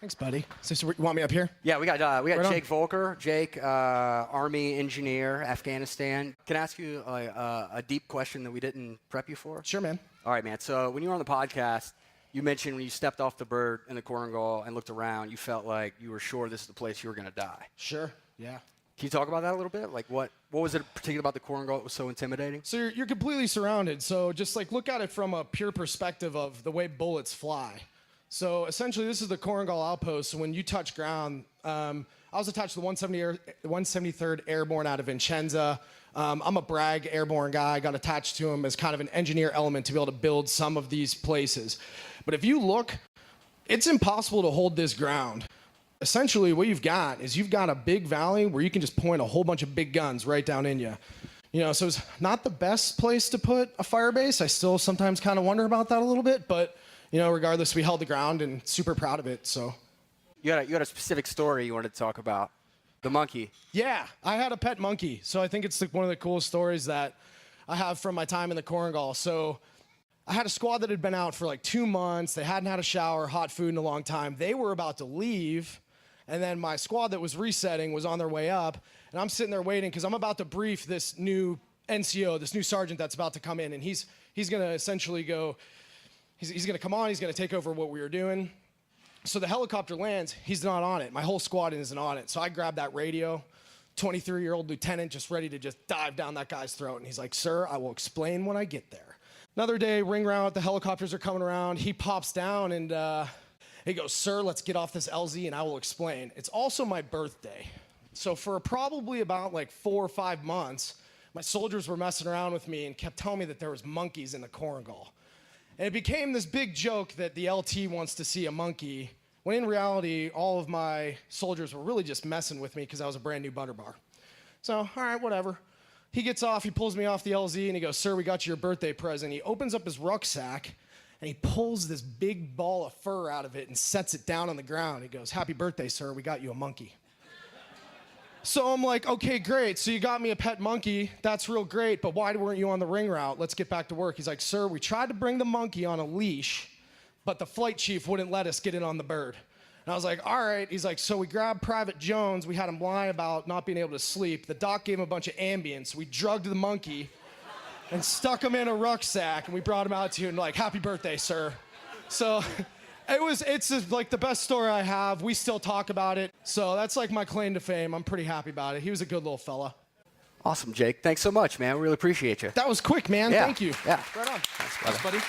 Thanks, buddy. So you want me up here? Yeah, we got Right Jake Voelker. Jake, Army engineer, Afghanistan. Can I ask you a deep question that we didn't prep you for? Sure, man. All right, man. So when you were on the podcast, you mentioned when you stepped off the bird in the Korengal and looked around, you felt like you were sure this is the place you were going to die. Sure, yeah. Can you talk about that a little bit? Like what was it particular about the Korengal that was so intimidating? So you're completely surrounded. So just like look at it from a pure perspective of the way bullets fly. So essentially, this is the Korengal outpost. So when you touch ground, I was attached to the 173rd Airborne out of Vincenza. I'm a Bragg airborne guy. I got attached to him as kind of an engineer element to be able to build some of these places. But if you look, it's impossible to hold this ground. Essentially, what you've got is you've got a big valley where you can just point a whole bunch of big guns right down in you. You know, so it's not the best place to put a firebase. I still sometimes kind of wonder about that a little bit, but you know, regardless, we held the ground and super proud of it. So, you had a specific story you wanted to talk about, the monkey. Yeah, I had a pet monkey. So I think it's like one of the coolest stories that I have from my time in the Korengal. So I had a squad that had been out for like 2 months. They hadn't had a shower, hot food in a long time. They were about to leave. And then my squad that was resetting was on their way up. And I'm sitting there waiting because I'm about to brief this new NCO, this new sergeant that's about to come in. And he's going to essentially go, he's going to come on, he's going to take over what we were doing. So the helicopter lands, he's not on it. My whole squad isn't on it. So I grab that radio, 23-year-old lieutenant just ready to just dive down that guy's throat. And he's like, sir, I will explain when I get there. Another day, ring route, the helicopters are coming around. He pops down and he goes, sir, let's get off this LZ and I will explain. It's also my birthday. So for probably about like 4 or 5 months, my soldiers were messing around with me and kept telling me that there was monkeys in the Korengal. And it became this big joke that the LT wants to see a monkey, when in reality, all of my soldiers were really just messing with me because I was a brand new butter bar. So, all right, whatever. He gets off, he pulls me off the LZ, and he goes, sir, we got you your birthday present. He opens up his rucksack, and he pulls this big ball of fur out of it and sets it down on the ground. He goes, happy birthday, sir, we got you a monkey. So I'm like, okay, great. So you got me a pet monkey. That's real great, but why weren't you on the ring route? Let's get back to work. He's like, sir, we tried to bring the monkey on a leash, but the flight chief wouldn't let us get in on the bird. And I was like, all right. He's like, so we grabbed Private Jones. We had him lie about not being able to sleep. The doc gave him a bunch of Ambien, so we drugged the monkey and stuck him in a rucksack, and we brought him out to you and like, happy birthday, sir. So it's like the best story I have. We still talk about it. So that's like my claim to fame. I'm pretty happy about it. He was a good little fella. Awesome, Jake. Thanks so much, man. We really appreciate you. That was quick, man. Yeah. Thank you. Yeah. Right on. Thanks, buddy.